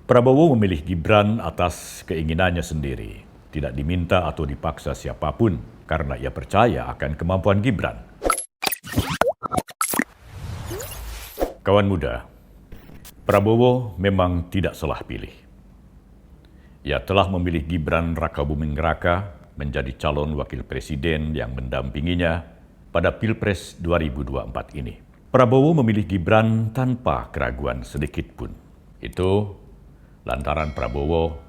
Prabowo memilih Gibran atas keinginannya sendiri, tidak diminta atau dipaksa siapapun karena ia percaya akan kemampuan Gibran. Kawan muda, Prabowo memang tidak salah pilih. Ia telah memilih Gibran Rakabuming Raka menjadi calon wakil presiden yang mendampinginya pada Pilpres 2024 ini. Prabowo memilih Gibran tanpa keraguan sedikit pun. Itu lantaran Prabowo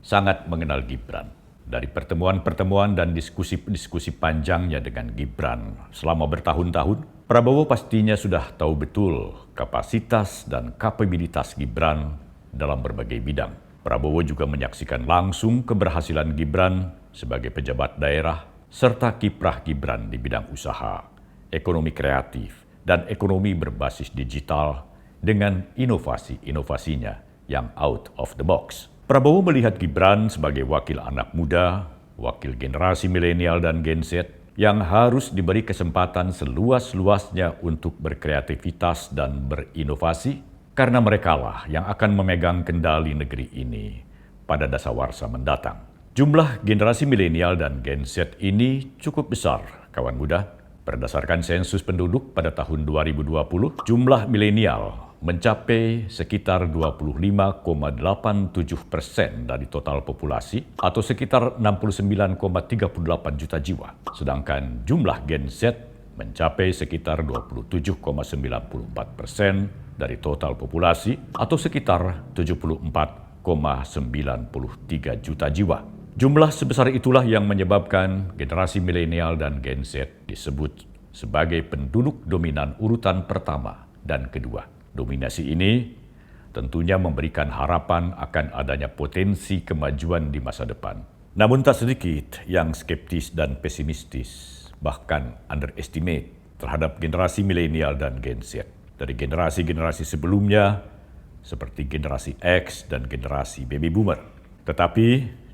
sangat mengenal Gibran. Dari pertemuan-pertemuan dan diskusi-diskusi panjangnya dengan Gibran selama bertahun-tahun, Prabowo pastinya sudah tahu betul kapasitas dan kapabilitas Gibran dalam berbagai bidang. Prabowo juga menyaksikan langsung keberhasilan Gibran sebagai pejabat daerah serta kiprah Gibran di bidang usaha, ekonomi kreatif, dan ekonomi berbasis digital dengan inovasi-inovasinya yang out of the box. Prabowo melihat Gibran sebagai wakil anak muda, wakil generasi milenial dan Gen Z yang harus diberi kesempatan seluas-luasnya untuk berkreativitas dan berinovasi karena merekalah yang akan memegang kendali negeri ini pada dasawarsa mendatang. Jumlah generasi milenial dan Gen Z ini cukup besar, kawan muda. Berdasarkan sensus penduduk pada tahun 2020, jumlah milenial mencapai sekitar 25,87% dari total populasi atau sekitar 69,38 juta jiwa. Sedangkan jumlah Gen Z mencapai sekitar 27,94% dari total populasi atau sekitar 74,93 juta jiwa. Jumlah sebesar itulah yang menyebabkan generasi milenial dan Gen Z disebut sebagai penduduk dominan urutan pertama dan kedua. Dominasi ini tentunya memberikan harapan akan adanya potensi kemajuan di masa depan. Namun tak sedikit yang skeptis dan pesimistis, bahkan underestimate terhadap generasi milenial dan Gen Z. Dari generasi-generasi sebelumnya, seperti generasi X dan generasi baby boomer. Tetapi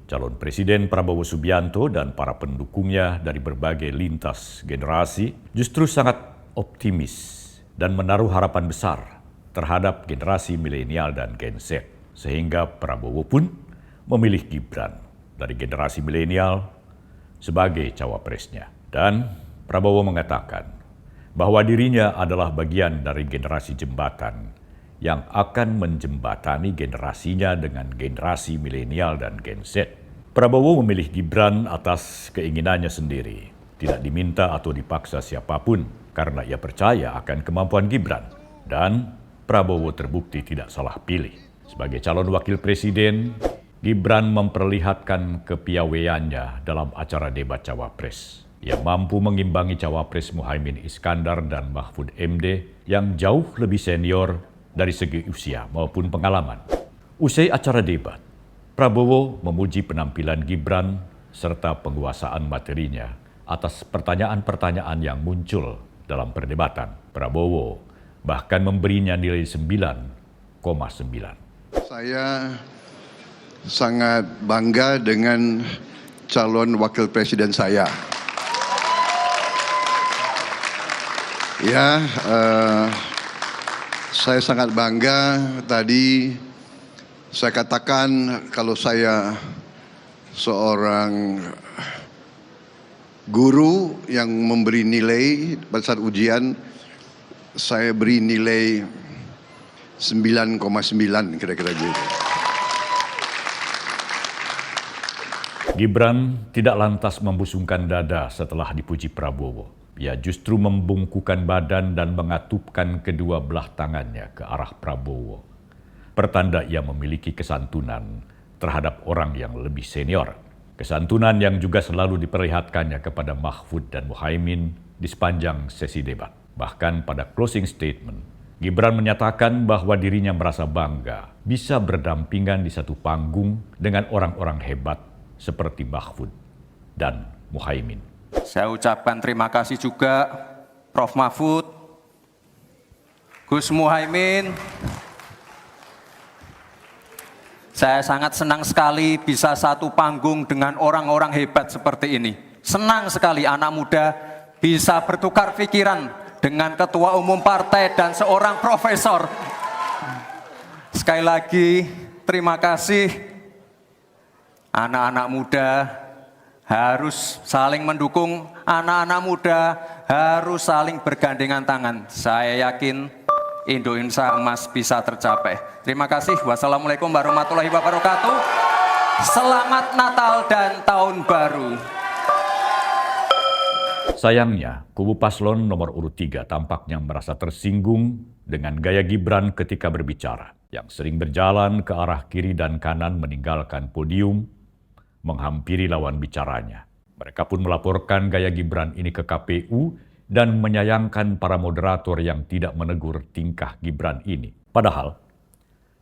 calon Presiden Prabowo Subianto dan para pendukungnya dari berbagai lintas generasi justru sangat optimis dan menaruh harapan besar terhadap generasi milenial dan Gen Z. Sehingga Prabowo pun memilih Gibran dari generasi milenial sebagai cawapresnya. Dan Prabowo mengatakan bahwa dirinya adalah bagian dari generasi jembatan yang akan menjembatani generasinya dengan generasi milenial dan Gen Z. Prabowo memilih Gibran atas keinginannya sendiri, tidak diminta atau dipaksa siapapun karena ia percaya akan kemampuan Gibran. Dan Prabowo terbukti tidak salah pilih. Sebagai calon wakil presiden, Gibran memperlihatkan kepiawaiannya dalam acara debat Cawapres. Ia mampu mengimbangi Cawapres Muhaimin Iskandar dan Mahfud MD yang jauh lebih senior dari segi usia maupun pengalaman. Usai acara debat, Prabowo memuji penampilan Gibran serta penguasaan materinya atas pertanyaan-pertanyaan yang muncul dalam perdebatan. Prabowo bahkan memberinya nilai 9,9. Saya sangat bangga dengan calon wakil presiden saya. Saya sangat bangga. Tadi saya katakan kalau saya seorang guru yang memberi nilai pada saat ujian, saya beri nilai 9,9 kira-kira gitu. Gibran tidak lantas membusungkan dada setelah dipuji Prabowo. Ia justru membungkukkan badan dan mengatupkan kedua belah tangannya ke arah Prabowo. Pertanda ia memiliki kesantunan terhadap orang yang lebih senior. Kesantunan yang juga selalu diperlihatkannya kepada Mahfud dan Muhaimin di sepanjang sesi debat. Bahkan pada closing statement, Gibran menyatakan bahwa dirinya merasa bangga bisa berdampingan di satu panggung dengan orang-orang hebat seperti Mahfud dan Muhaimin. Saya ucapkan terima kasih juga Prof. Mahfud, Gus Muhaimin. Saya sangat senang sekali bisa satu panggung dengan orang-orang hebat seperti ini. Senang sekali anak muda bisa bertukar pikiran dengan ketua umum partai dan seorang profesor. Sekali lagi, terima kasih. Anak-anak muda harus saling mendukung, anak-anak muda harus saling bergandengan tangan. Saya yakin Indonesia Emas bisa tercapai. Terima kasih. Wassalamualaikum warahmatullahi wabarakatuh. Selamat Natal dan Tahun Baru. Sayangnya, kubu paslon nomor urut 3 tampaknya merasa tersinggung dengan gaya Gibran ketika berbicara, yang sering berjalan ke arah kiri dan kanan meninggalkan podium, menghampiri lawan bicaranya. Mereka pun melaporkan gaya Gibran ini ke KPU dan menyayangkan para moderator yang tidak menegur tingkah Gibran ini. Padahal,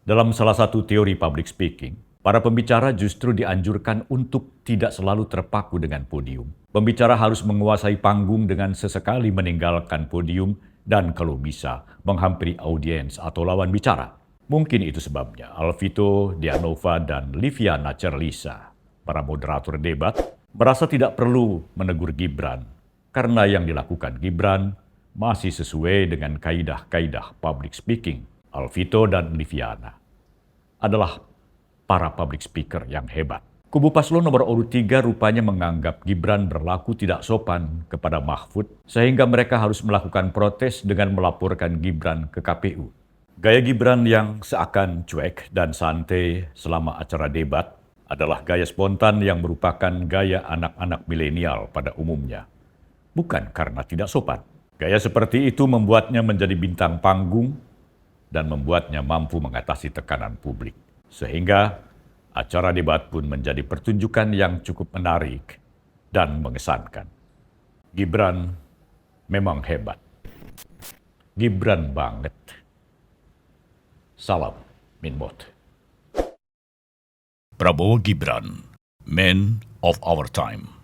dalam salah satu teori public speaking, para pembicara justru dianjurkan untuk tidak selalu terpaku dengan podium. Pembicara harus menguasai panggung dengan sesekali meninggalkan podium dan kalau bisa menghampiri audiens atau lawan bicara. Mungkin itu sebabnya Alvito Dianova dan Liviana Cerlisa, para moderator debat, merasa tidak perlu menegur Gibran karena yang dilakukan Gibran masih sesuai dengan kaidah-kaidah public speaking. Alvito dan Liviana adalah para public speaker yang hebat. Kubu paslon nomor urut 3 rupanya menganggap Gibran berlaku tidak sopan kepada Mahfud sehingga mereka harus melakukan protes dengan melaporkan Gibran ke KPU. Gaya Gibran yang seakan cuek dan santai selama acara debat adalah gaya spontan yang merupakan gaya anak-anak milenial pada umumnya. Bukan karena tidak sopan. Gaya seperti itu membuatnya menjadi bintang panggung dan membuatnya mampu mengatasi tekanan publik. Sehingga acara debat pun menjadi pertunjukan yang cukup menarik dan mengesankan. Gibran memang hebat. Gibran banget. Salam Minmot. Prabowo Gibran, Man of Our Time.